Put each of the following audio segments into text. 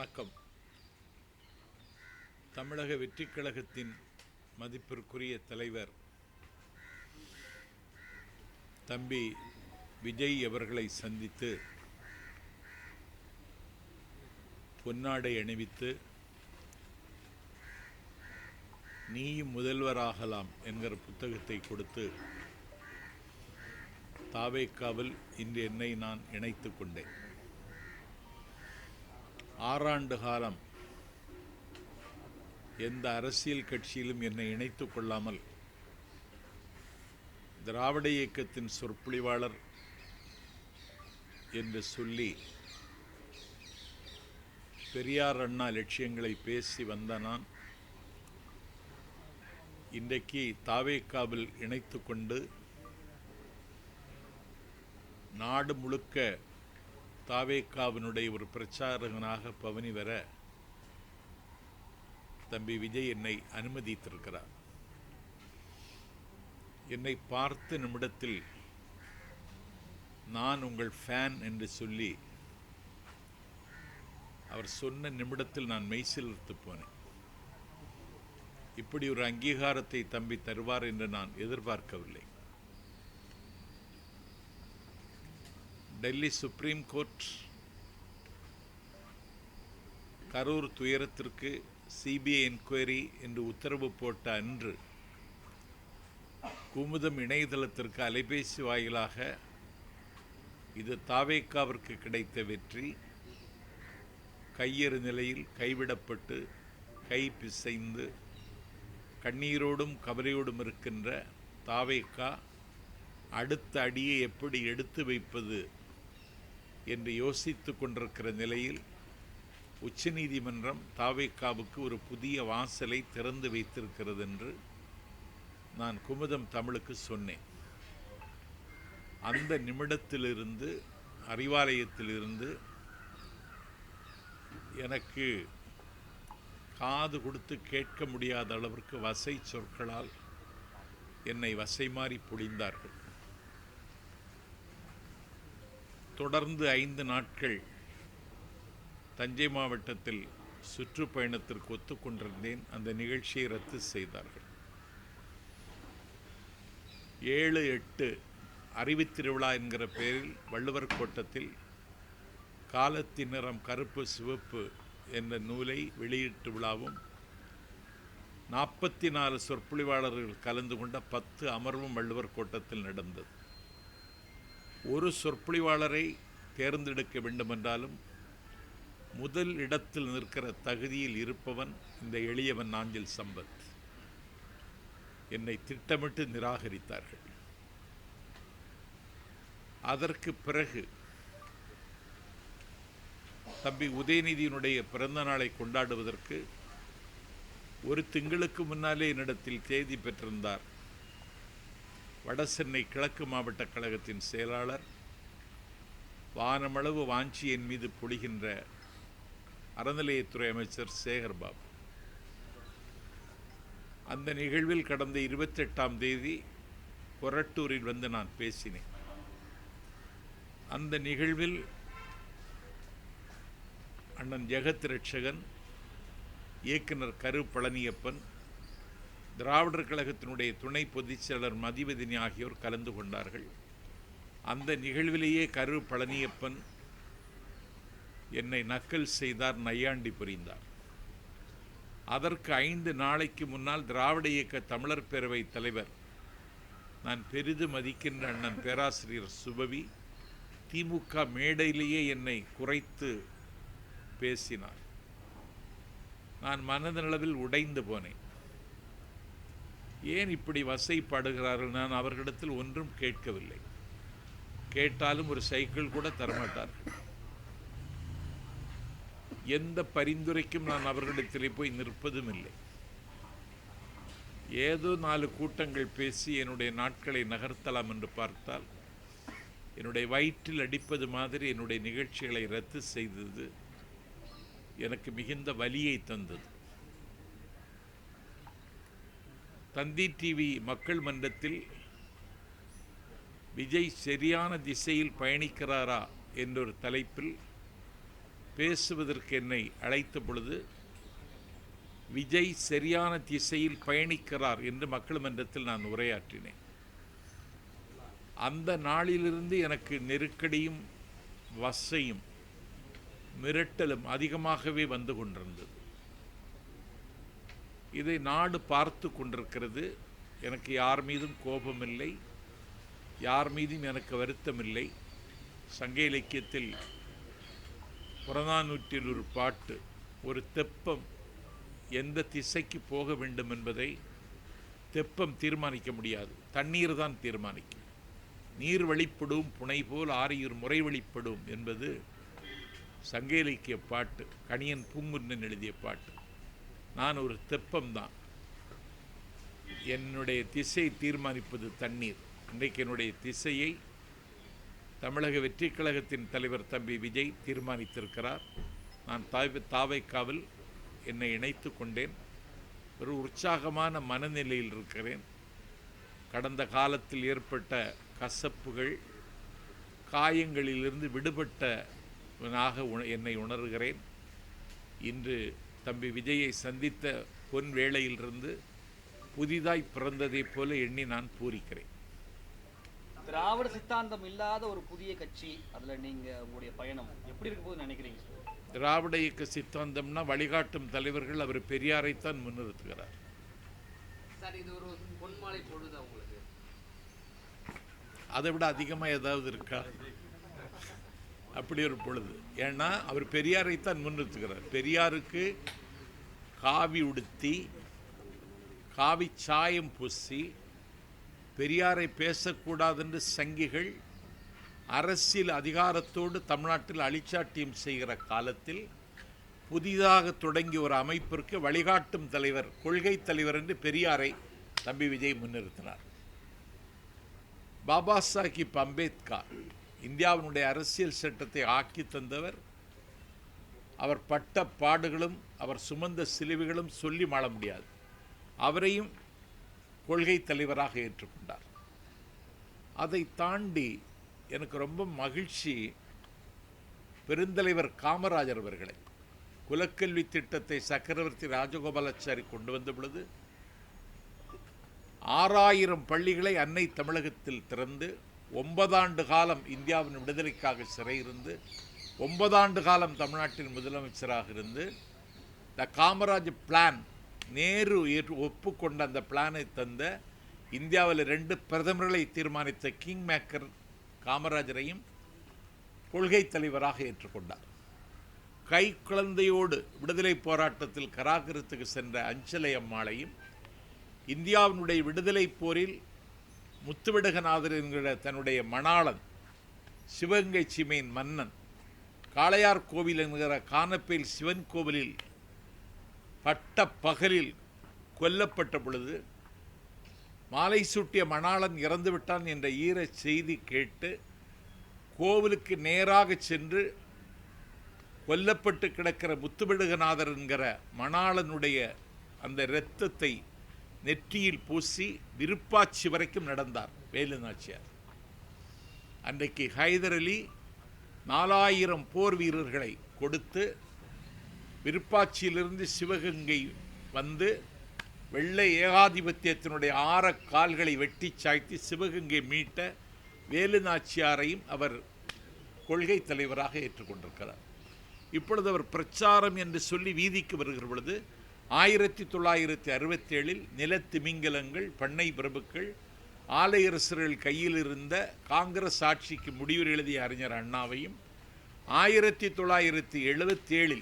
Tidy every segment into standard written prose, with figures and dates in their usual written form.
வணக்கம். தமிழக வெற்றிக் கழகத்தின் மதிப்பிற்குரிய தலைவர் தம்பி விஜய் அவர்களை சந்தித்து பொன்னாடை அணிவித்து நீயும் முதல்வராகலாம் என்கிற புத்தகத்தை கொடுத்து தாவேக்காவில் இன்று என்னை நான் இணைத்துக் கொண்டேன். 6 ஆண்டு காலம் எந்த அரசியல் கட்சியிலும் என்னை இணைத்துக் கொள்ளாமல் திராவிட இயக்கத்தின் சொற்பொழிவாளர் என்று சொல்லி பெரியார் அண்ணா லட்சியங்களை பேசி வந்த நான் இன்றைக்கு தாவேக்காவில் இணைத்து கொண்டு நாடு முழுக்க தாவேக்காவினுடைய ஒரு பிரச்சாரகனாக பவனி வர தம்பி விஜய் என்னை அனுமதித்திருக்கிறார். என்னை பார்த்த நிமிடத்தில் நான் உங்கள் ஃபேன் என்று சொல்லி அவர் சொன்ன நிமிடத்தில் நான் மெய்சிலிர்த்து போனேன். இப்படி ஒரு அங்கீகாரத்தை தம்பி தருவார் என்று நான் எதிர்பார்க்கவில்லை. டெல்லி சுப்ரீம் கோர்ட் கரூர் துயரத்திற்கு சிபிஐ என்கொயரி என்று உத்தரவு போட்ட அன்று குமுதம் இணையதளத்திற்கு அலைபேசி வாயிலாக இது தாவேக்காவிற்கு கிடைத்த வெற்றி, கையறு நிலையில் கைவிடப்பட்டு கை பிசைந்து கண்ணீரோடும் கவலையோடும் இருக்கின்ற தாவேக்கா அடுத்த அடியை எப்படி எடுத்து வைப்பது என்று யோசித்து கொண்டிருக்கிற நிலையில் உச்சநீதிமன்றம் தாவேக்காவுக்கு ஒரு புதிய வாசலை திறந்து வைத்திருக்கிறது என்று நான் குமுதம் தமிழுக்கு சொன்னேன். அந்த நிமிடத்திலிருந்து அறிவாலயத்திலிருந்து எனக்கு காது கொடுத்து கேட்க முடியாத அளவிற்கு வசை சொற்களால் என்னை வசை மாறி பொழிந்தார்கள். தொடர்ந்து 5 நாட்கள் தஞ்சை மாவட்டத்தில் சுற்றுப்பயணத்திற்கு ஒத்துக்கொண்டிருந்தேன். அந்த நிகழ்ச்சியை ரத்து செய்தார்கள். 7-8 அறிவுத்திருவிழா என்கிற பெயரில் வள்ளுவர் கோட்டத்தில் காலத்தின் நிறம் கருப்பு சிவப்பு என்ற நூலை வெளியீட்டு விழாவும் 44 சொற்பொழிவாளர்கள் கலந்து கொண்ட 10 அமர்வும் வள்ளுவர் கோட்டத்தில் நடந்தது. ஒரு சொற்பொழிவாளரை தேர்ந்தெடுக்க வேண்டுமென்றாலும் முதல் இடத்தில் நிற்கிற தகுதியில் இருப்பவன் இந்த எளியவன் நாஞ்சில் சம்பத். என்னை திட்டமிட்டு நிராகரித்தார்கள். அதற்கு பிறகு தம்பி உதயநிதியினுடைய பிறந்த நாளை கொண்டாடுவதற்கு ஒரு திங்களுக்கு முன்னாலே என்னிடத்தில் தேதி பெற்றிருந்தார் வடசென்னை கிழக்கு மாவட்ட கழகத்தின் செயலாளர், வானமளவு வாஞ்சி என் மீது பொழிகின்ற அறநிலையத்துறை அமைச்சர் சேகர்பாபு. அந்த நிகழ்வில் கடந்த 28ஆம் தேதி கொரட்டூரில் வந்து நான் பேசினேன். அந்த நிகழ்வில் அண்ணன் ஜெகத் ரட்சகன், இயக்குனர் கரு பழனியப்பன், திராவிடர் கழகத்தினுடைய துணை பொதுச் செயலர் மதிவதினி ஆகியோர் கலந்து கொண்டார்கள். அந்த நிகழ்விலேயே கரு பழனியப்பன் என்னை நக்கல் செய்தார், நையாண்டி புரிந்தார். அதற்கு 5 நாளைக்கு முன்னால் திராவிட இயக்க தமிழர் பேரவை தலைவர், நான் பெரிதும் மதிக்கின்ற அண்ணன் பேராசிரியர் சுபவி, திமுக மேடையிலேயே என்னை குறைத்து பேசினார். நான் மனதளவில் உடைந்து போனேன். ஏன் இப்படி வசைப்படுகிறார்கள்? நான் அவர்களிடத்தில் ஒன்றும் கேட்கவில்லை. கேட்டாலும் ஒரு சைக்கிள் கூட தரமாட்டார்கள். எந்த பரிந்துரைக்கும் நான் அவர்களிடத்திலே போய் நிற்பதும் இல்லை. ஏதோ 4 கூட்டங்கள் பேசி என்னுடைய நாட்களை நகர்த்தலாம் என்று பார்த்தால் என்னுடைய வயிற்றில் அடிப்பது மாதிரி என்னுடைய நிகழ்ச்சிகளை ரத்து செய்தது எனக்கு மிகுந்த வலியை தந்தது. தந்தி டிவி மக்கள் மன்றத்தில் விஜய் சரியான திசையில் பயணிக்கிறாரா என்றொரு தலைப்பில் பேசுவதற்கு என்னை அழைத்த பொழுது விஜய் சரியான திசையில் பயணிக்கிறார் என்று மக்கள் மன்றத்தில் நான் உரையாற்றினேன். அந்த நாளிலிருந்து எனக்கு நெருக்கடியும் வசையும் மிரட்டலும் அதிகமாகவே வந்து கொண்டிருந்தது. இதை நாடு பார்த்து கொண்டிருக்கிறது. எனக்கு யார் மீதும் கோபமில்லை, யார் மீதும் எனக்கு வருத்தமில்லை. சங்க இலக்கியத்தில் புறநானூற்றில் ஒரு பாட்டு, ஒரு தெப்பம் எந்த திசைக்கு போக வேண்டும் என்பதை தெப்பம் தீர்மானிக்க முடியாது, தண்ணீர் தான் தீர்மானிக்கும். நீர் வழிப்படும் புனை போல் ஆரியூர் முறை வழிப்படும் என்பது சங்க இலக்கிய பாட்டு, கணியன் பூங்குன்றன் எழுதிய பாட்டு. நான் ஒரு தெப்பம்தான். என்னுடைய திசை தீர்மானிப்பது தண்ணீர். இன்றைக்கு என்னுடைய திசையை தமிழக வெற்றி கழகத்தின் தலைவர் தம்பி விஜய் தீர்மானித்திருக்கிறார். நான் தாவைக்காவில் என்னை இணைத்து கொண்டேன். ஒரு உற்சாகமான மனநிலையில் இருக்கிறேன். கடந்த காலத்தில் ஏற்பட்ட கசப்புகள், காயங்களிலிருந்து விடுபட்டவனாக என்னை உணர்கிறேன். இன்று தம்பி விஜயை சந்தித்த பொன் வேளையிலிருந்து புதிதாய் பிறந்ததைப் போல எண்ணி நான் பூரிக்கிறேன். திராவிட சித்தாந்தம் இல்லாத ஒரு புதிய கட்சி, அதில் நீங்கள் உங்களுடைய பயணம் எப்படி இருக்க போது நினைக்கிறீங்க? திராவிட இயக்க சித்தாந்தம்னா வழிகாட்டும் தலைவர்கள் அவர் பெரியாரைத்தான் முன்னிறுத்துகிறார். சார், இது ஒரு பொன்மாலை பொழுது உங்களுக்கு அதை விட அதிகமாக ஏதாவது இருக்கா? அப்படி ஒரு பொழுது. ஏன்னா அவர் பெரியாரைத்தான் முன்னிறுத்துகிறார். பெரியாருக்கு காவி உடுத்தி, காவி சாயம் பூசி, பெரியாரை பேசக்கூடாதென்று சங்கிகள் அரசியல் அதிகாரத்தோடு தமிழ்நாட்டில் அழிச்சாட்டியம் செய்கிற காலத்தில் புதிதாக தொடங்கிய ஒரு அமைப்பிற்கு வழிகாட்டும் தலைவர், கொள்கை தலைவர் என்று பெரியாரை தம்பி விஜய் முன்னிறுத்தினார். பாபா சாஹிப் அம்பேத்கர் இந்தியாவினுடைய அரசியல் சட்டத்தை ஆக்கி தந்தவர். அவர் பட்ட பாடுகளும் அவர் சுமந்த சிலுவைகளும் சொல்லி மாள முடியாது. அவரையும் கொள்கை தலைவராக ஏற்றுக்கொண்டார். அதை தாண்டி எனக்கு ரொம்ப மகிழ்ச்சி, பெருந்தலைவர் காமராஜர் அவர்களை குலக்கல்வி திட்டத்தை சக்கரவர்த்தி ராஜகோபாலாச்சாரி கொண்டு வந்த பொழுது 6000 பள்ளிகளை அன்னை தமிழகத்தில் திறந்து 9 ஆண்டு காலம் இந்தியாவின் விடுதலைக்காக சிறையிருந்து 9 ஆண்டு காலம் தமிழ்நாட்டின் முதலமைச்சராக இருந்து த காமராஜ் பிளான், நேரு ஒப்புக்கொண்ட அந்த பிளானை தந்த, இந்தியாவில் 2 பிரதமர்களை தீர்மானித்த கிங் மேக்கர் காமராஜரையும் கொள்கை தலைவராக ஏற்றுக்கொண்டார். கை குழந்தையோடு விடுதலை போராட்டத்தில் கராகரத்துக்கு சென்ற அஞ்சலை அம்மாளையும், இந்தியாவினுடைய விடுதலை போரில் முத்துவிடகநாதர் என்கிற தன்னுடைய மணாளன், சிவகங்கை சீமையின் மன்னன், காளையார் கோவில் என்கிற கானப்பேல் சிவன் கோவிலில் பட்ட பகலில் கொல்லப்பட்ட பொழுது மாலை சூட்டிய மணாளன் இறந்துவிட்டான் என்ற ஈர செய்தி கேட்டு கோவிலுக்கு நேராக சென்று கொல்லப்பட்டு கிடக்கிற முத்துவிடகநாதர் என்கிற மணாளனுடைய அந்த இரத்தத்தை நெற்றியில் பூசி விருப்பாட்சி வரைக்கும் நடந்தார் வேலு நாச்சியார். அன்றைக்கு ஹைதர் அலி 4000 போர் வீரர்களை கொடுத்து விருப்பாட்சியிலிருந்து சிவகங்கை வந்து வெள்ளை ஏகாதிபத்தியத்தினுடைய 6 கால்களை வெட்டி சாய்த்து சிவகங்கை மீட்ட வேலு நாச்சியாரையும் அவர் கொள்கை தலைவராக ஏற்றுக்கொண்டிருக்கிறார். இப்பொழுது அவர் பிரச்சாரம் என்று சொல்லி வீதிக்கு வருகிற பொழுது 1967 நிலத்திமிங்கலங்கள், பண்ணை பிரபுக்கள், ஆலையரசர்கள் கையில் இருந்த காங்கிரஸ் ஆட்சிக்கு முடிவு எழுதிய அறிஞர் அண்ணாவையும் 1977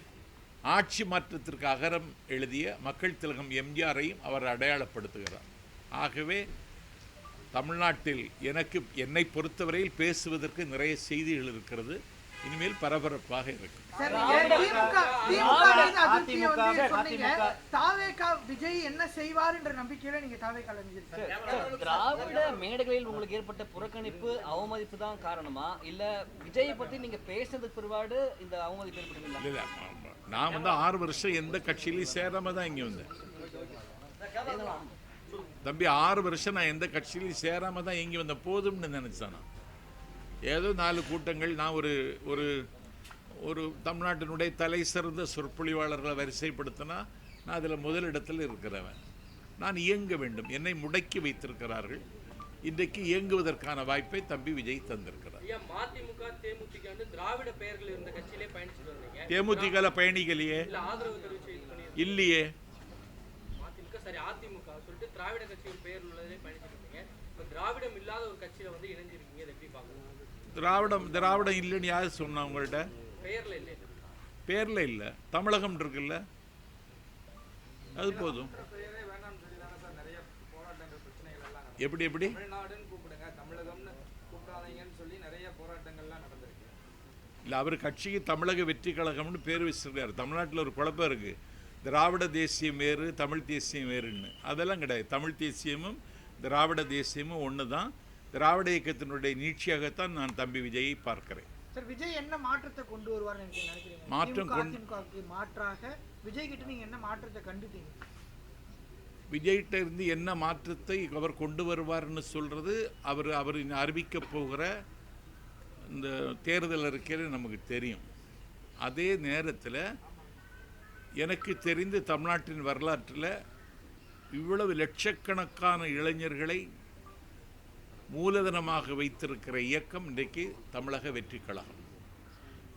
ஆட்சி மாற்றத்திற்கு அகரம் எழுதிய மக்கள் திலகம் எம்ஜிஆரையும் அவர் அடையாளப்படுத்துகிறார். ஆகவே தமிழ்நாட்டில் என்னை பொறுத்தவரையில் பேசுவதற்கு நிறைய செய்திகள் இருக்கிறது. இனிமேல் பரபரப்பாக இருக்கும். விஜய் என்ன செய்வார் என்ற நம்பிக்கையில நீங்க திராவிட மேடைகளில் உங்களுக்கு ஏற்பட்ட புறக்கணிப்பு, அவமதிப்பு தான் காரணமா, இல்ல விஜயை பத்தி நீங்க பேசுறதுக்கு பிற்பாடு இந்த அவமதிப்பு ஏற்படுவீங்களா? நான் 6 வருஷம் எந்த கட்சியிலையும் சேராம தான் இங்கே வந்தேன் தம்பி. 6 வருஷம் நான் எந்த கட்சியிலையும் சேராம தான் இங்கே வந்தேன். போதும்னு நினைச்சானா? ஏதோ 4 கூட்டங்கள், நான் ஒரு ஒரு தமிழ்நாட்டினுடைய தலை சிறந்த சொற்பொழிவாளர்களை வரிசைப்படுத்தினா நான் அதில் முதலிடத்தில் இருக்கிறவன். நான் இயங்க வேண்டும். என்னை முடக்கி வைத்திருக்கிறார்கள். இன்றைக்கு இயங்குவதற்கான வாய்ப்பை தம்பி விஜய் தந்திருக்கிறார். மதிமுக தேமுதிக திராவிட பெயர்கள் இருந்த கட்சியிலே பயணிச்சுட்டு வந்தீங்க. தேமுதிக பயணிகளையே ஆதரவு தெரிவிச்சு இல்லையே. மதிமுக சரி அதிமுக சொல்லிட்டு திராவிட கட்சியின் பெயர் உள்ளதே பயணிச்சுட்டு இருந்தீங்க. இப்போ திராவிடம் இல்லாத ஒரு கட்சியில வந்து இணைஞ்சிருக்கீங்க. இதை எப்படி பார்க்கணும்? திராவிடம் இல்லைன்னு யார் சொன்னா உங்கள்கிட்ட? பெயர்ல இல்லை. பேரில் இல்லை, தமிழகம் இருக்குல்ல, அது போதும். எப்படி எப்படி இல்லை, அவர் கட்சிக்கு தமிழக வெற்றி கழகம்னு பேர் வச்சிருக்காரு. தமிழ்நாட்டில் ஒரு குழப்பம் இருக்குது. திராவிட தேசியம் வேறு, தமிழ் தேசியம் வேறுன்னு. அதெல்லாம் கிடையாது. தமிழ் தேசியமும் திராவிட தேசியமும் ஒன்று தான். திராவிட இயக்கத்தினுடைய நீட்சியாகத்தான் நான் தம்பி விஜயை பார்க்கிறேன். சார், விஜய் என்ன மாற்றத்தை கொண்டு வருவார்னு நினைக்கிறீங்க? மாற்றாக விஜய் கிட்ட நீங்க என்ன மாற்றத்தை கண்டுட்டீங்க? விஜய்கிட்ட இருந்து என்ன மாற்றத்தை அவர் கொண்டு வருவார்னு சொல்றது அவர் அறிவிக்க போகிற இந்த தேர்தல் அறிக்கையில் நமக்கு தெரியும். அதே நேரத்தில் எனக்கு தெரிந்து தமிழ்நாட்டின் வரலாற்றில் இவ்வளவு லட்சக்கணக்கான இளைஞர்களை மூலதனமாக வைத்திருக்கிற இயக்கம் இன்றைக்கு தமிழக வெற்றி கழகம்.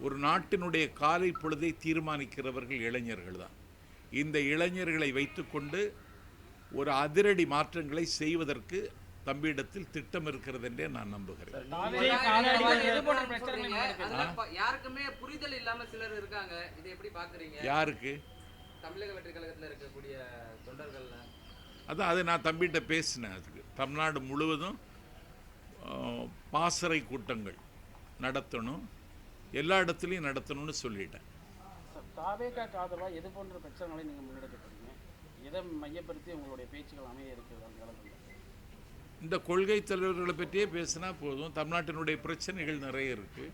ஒரு நாட்டினுடைய காலை பொழுதை தீர்மானிக்கிறவர்கள் இளைஞர்கள் தான். இந்த இளைஞர்களை வைத்துக்கொண்டு ஒரு அதிரடி மாற்றங்களை செய்வதற்கு தம்பியிடத்தில் திட்டம் இருக்கிறது என்றே நான் நம்புகிறேன். யாருக்குமே புரிதல் இல்லாம சிலர் இருக்காங்க. இதை எப்படி பாக்குறீங்க? யாருக்கு? தமிழக வெற்றி கழகத்தில் இருக்கக்கூடிய தொண்டர்கள். அதான் அது நான் தம்பிகிட்ட பேசினேன். அதுக்கு தமிழ்நாடு முழுவதும் பாசறை கூட்டங்கள் நடத்தணும், எல்லா இடத்துலையும் நடத்தணும்னு சொல்லிட்டேன். தாவேகா காதலா எது போன்ற பிரச்சனைகளை நீங்கள் முன்னெடுக்கிறீங்க? எதை மையப்படுத்தி உங்களுடைய பேச்சுகள் அமைய இருக்கிறது? இந்த கொள்கை தலைவர்களை பற்றியே பேசினா போதும். தமிழ்நாட்டினுடைய பிரச்சனைகள் நிறைய இருக்குது.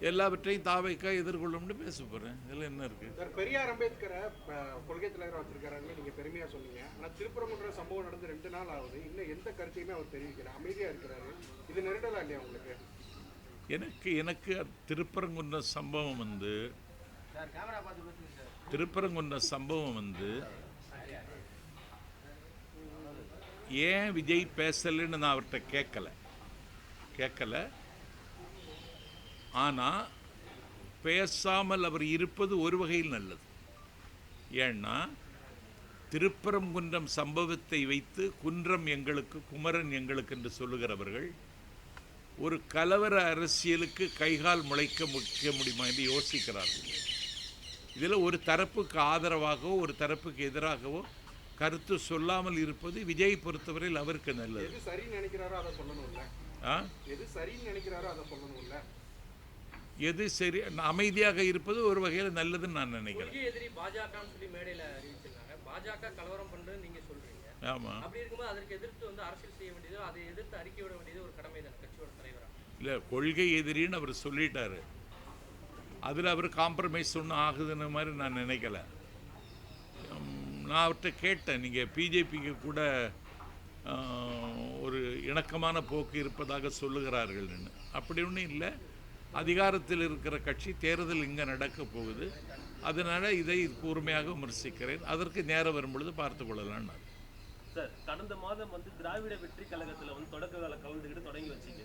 எல்லாவற்றையும் தாவேகா எதிர்கொள்ளும்னு பேச போகிறேன். இதில் என்ன இருக்குது? பெரியார் அம்பேத்கரை கொள்கை தலைவராக வச்சிருக்காருன்னு நீங்கள் பெருமையாக சொன்னீங்க. ஆனால் திருப்பரங்குன்ற சம்பவம் நடந்து 2 நாள் ஆகுது. இன்னும் எந்த கருத்தையுமே அவர் தெரிவிக்கிறார், அமைதியாக இருக்கிறாரு. இது நெருடலா இல்லையா உங்களுக்கு? எனக்கு திருப்பரங்குன்ற சம்பவம் வந்து ஏன் விஜய் பேசலைன்னு நான் அவர்கிட்ட கேட்கல. ஆனால் பேசாமல் அவர் இருப்பது ஒரு வகையில் நல்லது. ஏன்னா திருப்பரங்குன்றம் சம்பவத்தை வைத்து குன்றம் எங்களுக்கு, குமரன் எங்களுக்கு என்று சொல்லுகிறவர்கள் ஒரு கலவர அரசியலுக்கு கைகால் முளைக்க முடியுமா என்று யோசிக்கிறார்கள். இதில் ஒரு தரப்புக்கு ஆதரவாகவோ ஒரு தரப்புக்கு எதிராகவோ கருத்து சொல்லாமல் இருப்பது விஜய் பொறுத்தவரையில் அவருக்கு நல்லது. எது சரின்னு நினைக்கிறாரோ அதை சொல்லணும்ல. எது சரின்னு நினைக்கிறாரோ அதை சொல்லணும்ல. எது சரி, அமைதியாக இருப்பது ஒரு வகையில் நல்லதுன்னு நான் நினைக்கிறேன். எதிரி பாஜகன்னு சொல்லி மேடையில் அறிவிச்சிருக்காங்க. பாஜக கலவரம் பண்ணுறது நீங்கள் சொல்றீங்க. ஆமாம். அப்படி இருக்கும்போது அதற்கு எதிர்த்து வந்து அரசியல் செய்ய வேண்டியது, அதை எதிர்த்து அறிக்கை விட வேண்டியது ஒரு கடமை தான் கட்சியோட தலைவராக. இல்லை, கொள்கை எதிரின்னு அவர் சொல்லிட்டாரு. அதில் அவர் காம்ப்ரமைஸ் ஒன்றும் ஆகுதுன்னு மாதிரி நான் நினைக்கல. நான் அவர்கிட்ட கேட்டேன், நீங்கள் பிஜேபிக்கு கூட ஒரு இணக்கமான போக்கு இருப்பதாக சொல்லுகிறார்கள்னு. அப்படி ஒன்றும் இல்லை. அதிகாரத்தில் இருக்கிற கட்சி, தேர்தல் இங்கே நடக்க போகுது, அதனால் இதை கூர்மையாக விமர்சிக்கிறேன். அதற்கு நேரம் வரும்பொழுது பார்த்து கொள்ளலான்னு. சார், கடந்த மாதம் வந்து திராவிட வெற்றி கழகத்தில் வந்து தொடக்க கால கலந்துக்கிட்டு தொடங்கி வச்சிங்க.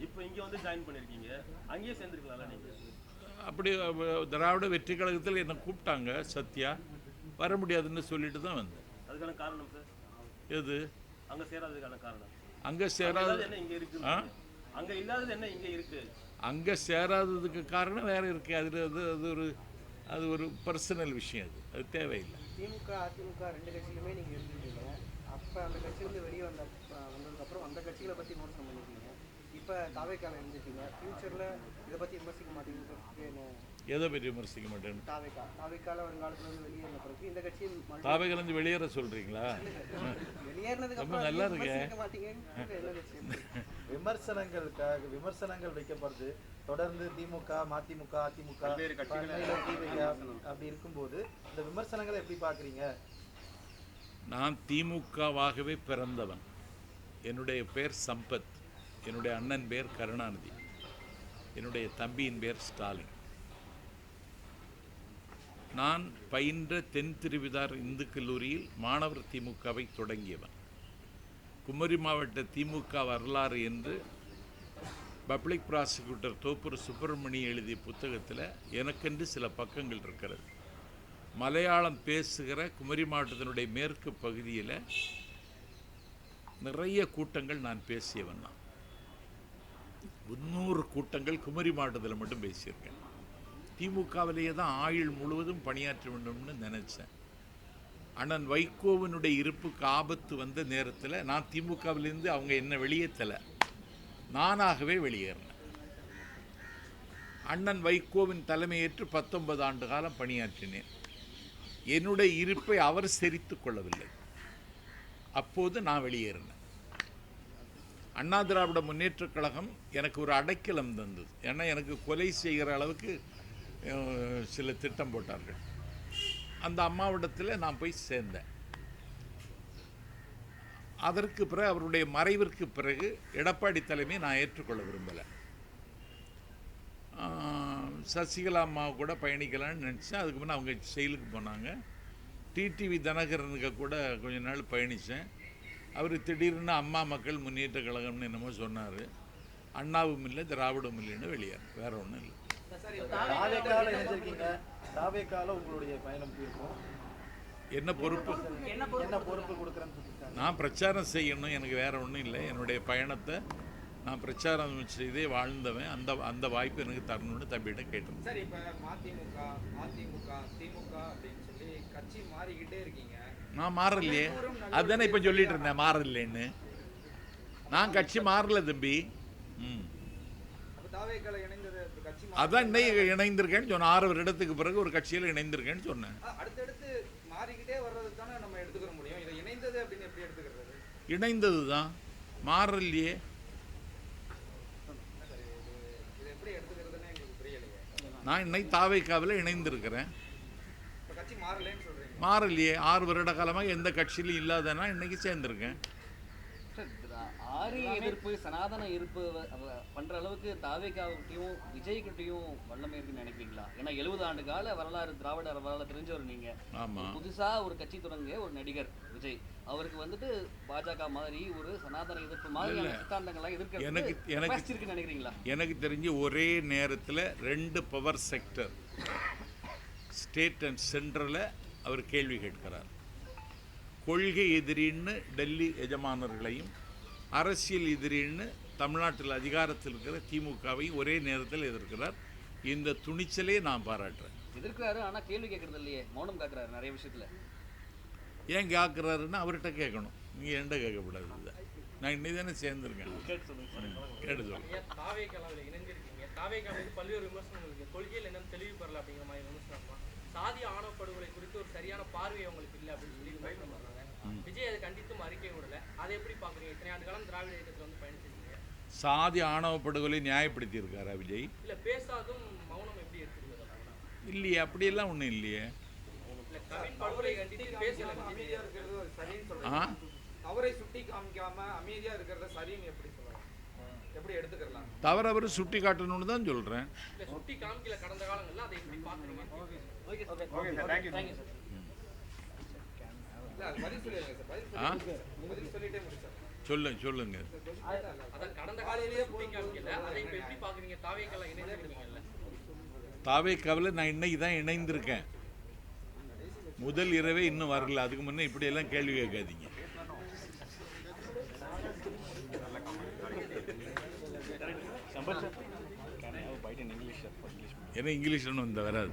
இப்போ இங்கே வந்து ஜாயின் பண்ணியிருக்கீங்க. அங்கேயே சேர்ந்துருக்கலாம்ல நீங்கள்? அப்படி திராவிட வெற்றி கழகத்தில் என்னை கூப்பிட்டாங்க. சத்யா வர முடியாதுன்னு சொல்லிட்டு தான் வந்தேன். அதுக்கான காரணம் சார் எது? அங்கே சேராததுக்கான காரணம்? அங்கே சேராதது என்ன இங்கே இருக்கு? அங்கே இல்லாதது என்ன இங்கே இருக்கு? அங்கே சேராததுக்கு காரணம் வேற இருக்கு. அது ஒரு பர்சனல் விஷயம். அது தேவையில்லை. திமுக அதிமுக 2 கட்சியிலுமே நீங்கள் இருந்துருக்கீங்க. அப்போ அந்த கட்சியிலேருந்து வெளியே வந்ததுக்கப்புறம் அந்த கட்சிகளை பற்றி விமர்சனம் பண்ணியிருக்கீங்க. இப்போ தாவேக்கால இருந்துருக்கீங்க. ஃபியூச்சரில் இதை பற்றி விமர்சிக்க மாட்டீங்க? எதை பற்றி விமர்சிக்க மாட்டேன்னு? தாவேக்கால வருங்காலத்தில் வந்து வெளியே வந்த பிறகு இந்த கட்சியை தாவேக்காலேருந்து வெளியேற சொல்கிறீங்களா? வெளியேறினதுக்கு ரொம்ப நல்லா இருக்கு. மாட்டீங்க. விமர்சனங்கள் வைக்கப்படுது தொடர்ந்து. திமுக, மதிமுக, அதிமுக அப்படி இருக்கும்போது இந்த விமர்சனங்களை எப்படி பார்க்குறீங்க? நான் திமுகவாகவே பிறந்தவன். என்னுடைய பேர் சம்பத், என்னுடைய அண்ணன் பேர் கருணாநிதி, என்னுடைய தம்பியின் பேர் ஸ்டாலின். நான் பயின்ற தென் திருவிதார் இந்து கல்லூரியில் மாணவர் திமுகவை தொடங்கியவன். குமரி மாவட்ட திமுக வரலாறு என்று பப்ளிக் ப்ராசிக்யூட்டர் தோப்பூர் சுப்பிரமணி எழுதிய புத்தகத்தில் எனக்கென்று சில பக்கங்கள் இருக்கிறது. மலையாளம் பேசுகிற குமரி மாவட்டத்தினுடைய மேற்கு பகுதியில் நிறைய கூட்டங்கள் நான் பேசியவன் தான். 300 கூட்டங்கள் குமரி மாவட்டத்தில் மட்டும் பேசியிருக்கேன். திமுகவிலேயே தான் ஆயுள் முழுவதும் பணியாற்ற வேண்டும்னு நினச்சேன். அண்ணன் வைகோவினுடைய இருப்புக்கு ஆபத்து வந்த நேரத்தில் நான் திமுகவிலேருந்து அவங்க என்ன வெளியேற்றலை, நானாகவே வெளியேறினேன். அண்ணன் வைகோவின் தலைமையேற்று 19 ஆண்டு காலம் பணியாற்றினேன். என்னுடைய இருப்பை அவர் செறித்து கொள்ளவில்லை. அப்போது நான் வெளியேறினேன். அண்ணா திராவிட முன்னேற்றக் கழகம் எனக்கு ஒரு அடைக்கலம் தந்தது. ஏன்னா எனக்கு கொலை செய்கிற அளவுக்கு சில திட்டம் போட்டார்கள். அந்த அம்மாவிடத்தில் நான் போய் சேர்ந்தேன். அதற்கு பிறகு அவருடைய மறைவிற்கு பிறகு எடப்பாடி தலைமையை நான் ஏற்றுக்கொள்ள விரும்பலை. சசிகலா அம்மாவை கூட பயணிக்கலான்னு நினச்சேன். அதுக்கு முன்னே அவங்க செயலுக்கு போனாங்க. டிடிவி தினகரனுக்கு கூட கொஞ்ச நாள் பயணித்தேன். அவர் திடீர்னு அம்மா மக்கள் முன்னேற்ற கழகம்னு என்னமோ சொன்னார். அண்ணாவும் இல்லை திராவிடமும் இல்லைன்னு வெளியேறு, வேற ஒன்றும் இல்லை. தாவேக்கால இணைஞ்சிருக்கீங்க, தாவேக்கால உங்களுடைய பயணம் இருக்கும். என்ன பொறுப்பு கொடுக்குறேன்னு சொல்லிட்டாங்க. நான் பிரச்சாரம் செய்யணும், எனக்கு வேற ஒன்றும் இல்லை. என்னுடைய பயணத்தை நான் பிரச்சாரம் செய்தே வாழ்ந்தவன். அந்த வாய்ப்பு எனக்கு தரணும்னு தம்பிகிட்ட கேட்டேன். சார், இப்போ மதிமுக, அதிமுக, திமுக அப்படின்னு சொல்லி கட்சி மாறிக்கிட்டே இருக்கீங்க. நான் மாறலையே, அதுதானே இப்போ சொல்லிட்டு இருந்தேன் மாறலைன்னு. நான் கட்சி மாறல தம்பி. அதான் இன்னைக்கு இணைந்திருக்கேன்னு சொன்னேன். 6 வருடத்துக்கு பிறகு ஒரு கட்சியில் இணைந்திருக்கேன்னு சொன்னேன். அடுத்தடுத்து மாறிக்கிட்டே வர்றது தானே நம்ம எடுத்துக்கிற முடியும். இதை இணைந்தது அப்படின்னு எப்படி எடுத்துக்கிறது? இணைந்தது தான், மாறலையே. இது எப்படி எடுத்துக்கிறதுன்னு எங்களுக்கு புரியலையே. நான் இன்னைக்கு தாவேக்காவில் இணைந்திருக்கிறேன். கட்சி மாறலைன்னு சொல்றீங்க. மாறலையே. 6 வருட காலமாக எந்த கட்சியிலும் இல்லாதனா இன்னைக்கு சேர்ந்திருக்கேன். ஆரிய எதிர்ப்பு, சனாதன எதிர்ப்பு பண்ற அளவுக்கு தாவேக்காவுக்கிட்டையும் விஜய்கிட்டையும் வல்லமை இருக்குன்னு நினைக்கிறீங்களா? ஏன்னா 70 ஆண்டு கால வரலாறு, திராவிட வரலாறு தெரிஞ்சவர் நீங்க. ஆமா. புதுசா ஒரு கட்சி தொடங்க ஒரு நடிகர் விஜய், அவருக்கு வந்துட்டு பாஜக மாதிரி ஒரு சனாதன எதிர்ப்பு மாதிரியான சித்தாந்தங்கள்லாம் எதிர்க்க நினைக்கிறீங்களா? எனக்கு தெரிஞ்சு ஒரே நேரத்தில் 2 பவர் செக்டர், ஸ்டேட் அண்ட் சென்ட்ரலில் அவர் கேள்வி கேட்கிறார். கொள்கை எதிரின்னு டெல்லி எஜமானர்களையும், அரசியல் எதிரின்னு தமிழ்நாட்டில் அதிகாரத்தில் இருக்கிற திமுகவையும் ஒரே நேரத்தில் எதிர்க்கிறார். இந்த துணிச்சலே நான் பாராட்டுறேன். எதிர்க்கிறாரு, ஆனால் கேள்வி கேட்கறது இல்லையே, மௌனம் காக்குறாரு நிறைய விஷயத்தில். ஏன் கேட்குறாருன்னு அவர்கிட்ட கேட்கணும், நீங்கள் என்கிட்ட கேட்கக்கூடாது. நான் இன்னைக்கு தானே சேர்ந்துருக்கேன். கேட்டு சொல்லுங்க. தாவேக்காவில் இணைஞ்சிருக்கீங்க. தாவேக்காவில் பல்வேறு விமர்சனங்கள் இருக்குது. கொள்கையில் என்னன்னு தெளிவு பெறல அப்படிங்கிற மாதிரி விமர்சனம். சாதி ஆணவ படுகொலை குறித்து ஒரு சரியான பார்வை அவங்களுக்கு இல்லை அப்படின்னு சொல்லி விமர்சனம் பண்ணுறாங்க. விஜய் அதை கண்டித்தும் அறிக்கை விடல. அதை எப்படி பார்க்குறீங்க? இத்தனை ஆண்டு காலம் திராவிட இயக்கத்தில் வந்து பயணிச்சிருக்கீங்க. சாதி ஆணவ படுகொலை நியாயப்படுத்தி இருக்காரா விஜய்? இல்லை, பேசாதும் மௌனம் எப்படி எடுத்துக்கிறது? இல்லையே, அப்படியெல்லாம் ஒன்றும் இல்லையே. தவறை சுட்டி காமிக்காம அமைதியா இருக்கிறத சரின்னு எப்படி சொல்லலாம்? எப்படி எடுத்துக்கலாம்? தவறு அவர் சுட்டி காட்டணும்னு தான் சொல்றேன். சுட்டி காமிக்கல கடந்த காலங்கள்ல, அதை எப்படி பார்க்குறீங்க? சொல்லுங்க. கடந்த காலையிலேயே சுட்டி காமிக்கல, அதை எப்படி பார்க்குறீங்க? தாவேக்கால இணைந்திருக்கீங்கல்ல. தாவேக்காவில் நான் இன்னைக்கு தான் இணைந்திருக்கேன். முதல் இரவே இன்னும் வரல. அதுக்கு முன்னே இப்படியெல்லாம் கேள்வி கேட்காதீங்க. ஏன்னா இங்கிலீஷ் ஒன்றும் வராது.